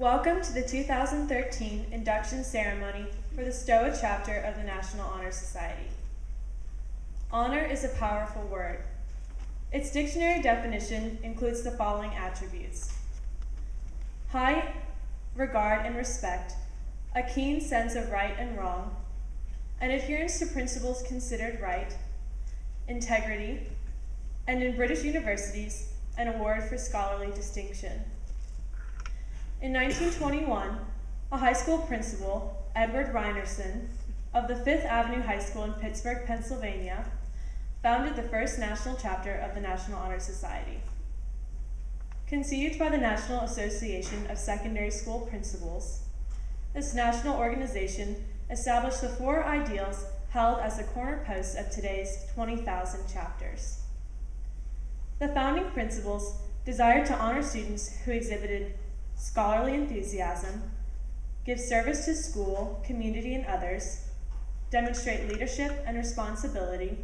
Welcome to the 2013 induction ceremony for the Stoa chapter of the National Honor Society. Honor is a powerful word. Its dictionary definition includes the following attributes: high regard and respect, a keen sense of right and wrong, an adherence to principles considered right, integrity, and in British universities, an award for scholarly distinction. In 1921, a high school principal, Edward Reinerson, of the Fifth Avenue High School in Pittsburgh, Pennsylvania, founded the first national chapter of the National Honor Society. Conceived by the National Association of Secondary School Principals, this national organization established the four ideals held as the cornerposts of today's 20,000 chapters. The founding principles desired to honor students who exhibited scholarly enthusiasm, give service to school, community, and others, demonstrate leadership and responsibility,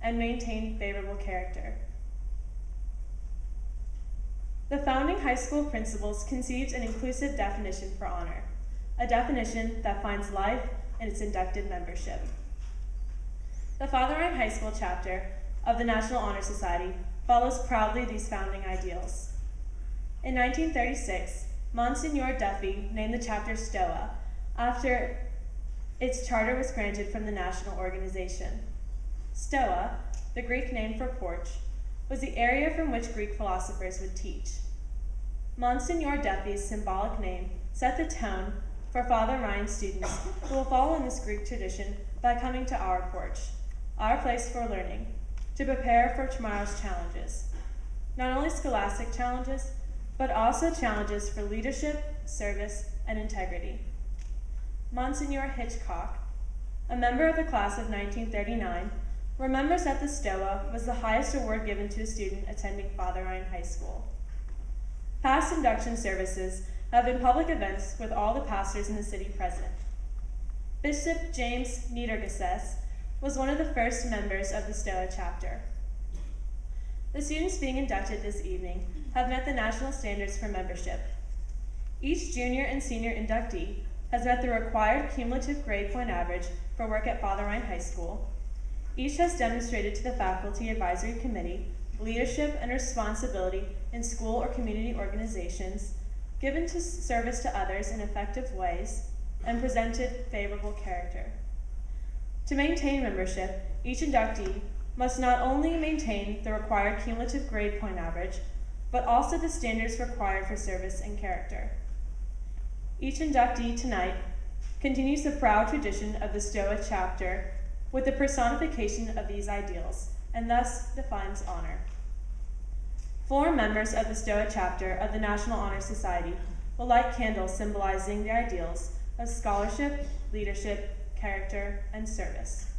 and maintain favorable character. The founding high school principals conceived an inclusive definition for honor, a definition that finds life in its inducted membership. The Father Ryan High School chapter of the National Honor Society follows proudly these founding ideals. In 1936, Monsignor Duffy named the chapter Stoa after its charter was granted from the national organization. Stoa, the Greek name for porch, was the area from which Greek philosophers would teach. Monsignor Duffy's symbolic name set the tone for Father Ryan's students who will follow in this Greek tradition by coming to our porch, our place for learning, to prepare for tomorrow's challenges. Not only scholastic challenges, but also challenges for leadership, service, and integrity. Monsignor Hitchcock, a member of the class of 1939, remembers that the Stoa was the highest award given to a student attending Father Ryan High School. Past induction services have been public events with all the pastors in the city present. Bishop James Niedergesess was one of the first members of the Stoa chapter. The students being inducted this evening have met the national standards for membership. Each junior and senior inductee has met the required cumulative grade point average for work at Father Ryan High School. Each has demonstrated to the Faculty Advisory Committee leadership and responsibility in school or community organizations, given to service to others in effective ways, and presented favorable character. To maintain membership, each inductee must not only maintain the required cumulative grade point average, but also the standards required for service and character. Each inductee tonight continues the proud tradition of the Stoa chapter with the personification of these ideals, and thus defines honor. 4 members of the Stoa chapter of the National Honor Society will light candles symbolizing the ideals of scholarship, leadership, character, and service.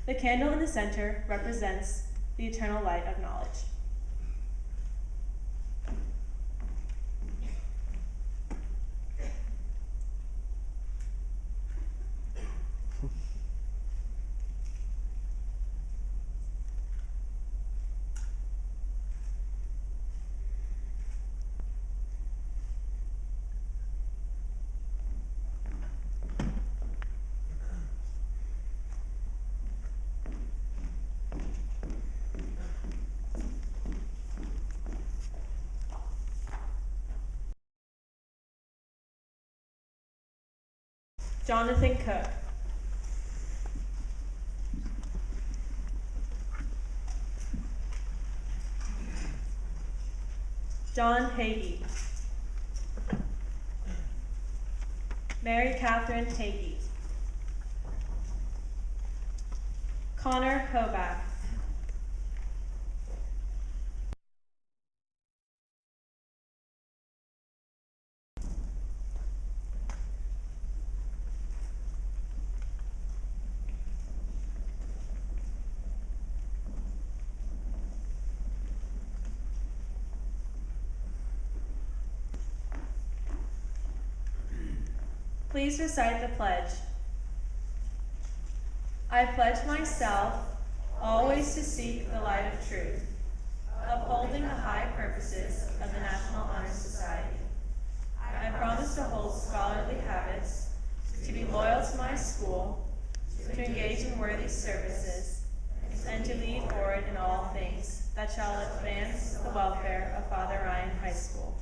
The candle in the center represents the eternal light of knowledge. Jonathan Cook. John Hagee. Mary Catherine Hagee. Connor Hoback. Please recite the pledge. I pledge myself always to seek the light of truth, upholding the high purposes of the National Honor Society. I I promise to hold scholarly habits, to be loyal to my school, to engage in worthy services, and to lead forward in all things that shall advance the welfare of Father Ryan High School.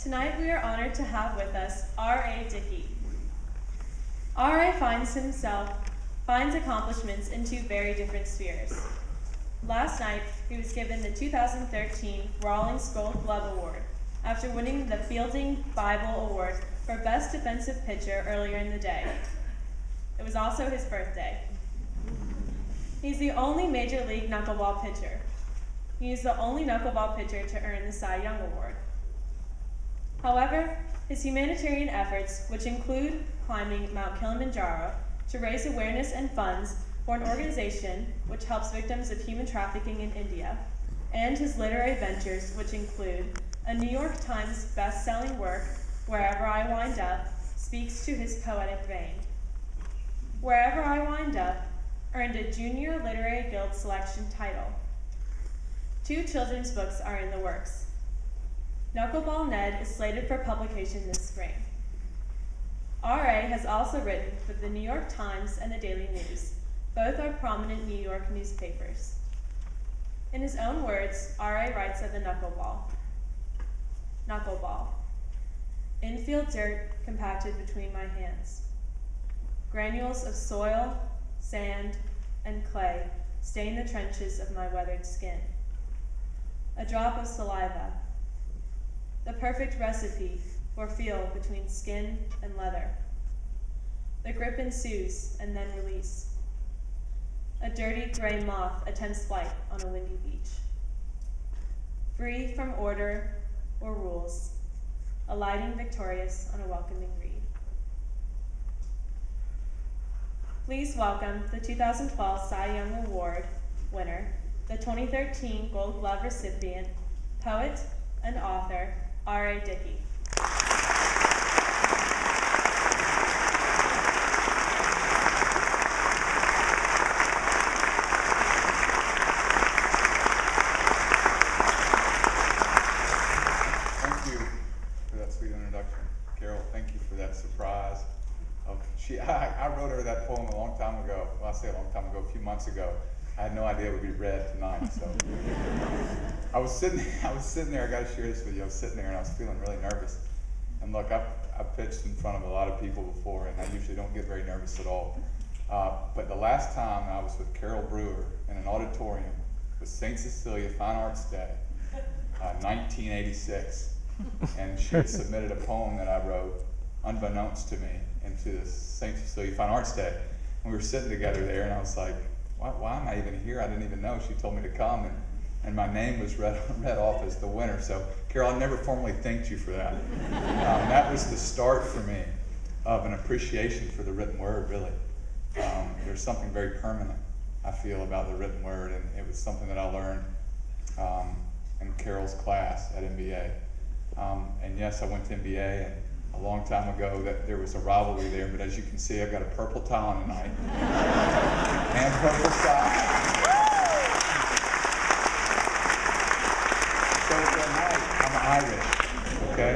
Tonight we are honored to have with us R.A. Dickey. R.A. finds accomplishments in two very different spheres. Last night, he was given the 2013 Rawlings Gold Glove Award after winning the Fielding Bible Award for Best Defensive Pitcher earlier in the day. It was also his birthday. He's the only Major League knuckleball pitcher. He is the only knuckleball pitcher to earn the Cy Young Award. However, his humanitarian efforts, which include climbing Mount Kilimanjaro to raise awareness and funds for an organization which helps victims of human trafficking in India, and his literary ventures, which include a New York Times best-selling work, Wherever I Wind Up, speaks to his poetic vein. Wherever I Wind Up earned a Junior Literary Guild Selection title. 2 children's books are in the works. Knuckleball Ned is slated for publication this spring. R.A. has also written for the New York Times and the Daily News. Both are prominent New York newspapers. In his own words, R.A. writes of the knuckleball. Knuckleball. Infield dirt compacted between my hands. Granules of soil, sand, and clay stain the trenches of my weathered skin. A drop of saliva. The perfect recipe for feel between skin and leather. The grip ensues and then release. A dirty gray moth attempts flight on a windy beach. Free from order or rules, alighting victorious on a welcoming reed. Please welcome the 2012 Cy Young Award winner, the 2013 Gold Glove recipient, poet and author, R.A. Dickey. Thank you for that sweet introduction. Carol, thank you for that surprise. I wrote her that poem a long time ago. Well, I say a long time ago, a few months ago. I had no idea it would be read tonight, so. I was sitting there, I gotta share this with you. I was sitting there and I was feeling really nervous. And look, I've pitched in front of a lot of people before, and I usually don't get very nervous at all. But the last time I was with Carol Brewer in an auditorium with St. Cecilia Fine Arts Day, 1986. And she had submitted a poem that I wrote, unbeknownst to me, into the St. Cecilia Fine Arts Day. And we were sitting together there, and I was like, why am I even here? I didn't even know. She told me to come, and my name was read off as the winner. So, Carol, I never formally thanked you for that. That was the start for me of an appreciation for the written word, really. There's something very permanent, I feel, about the written word, and it was something that I learned in Carol's class at MBA. And yes, I went to MBA, and a long time ago that there was a rivalry there, but as you can see, I've got a purple tie on tonight. And purple socks. So tonight, I'm Irish, okay?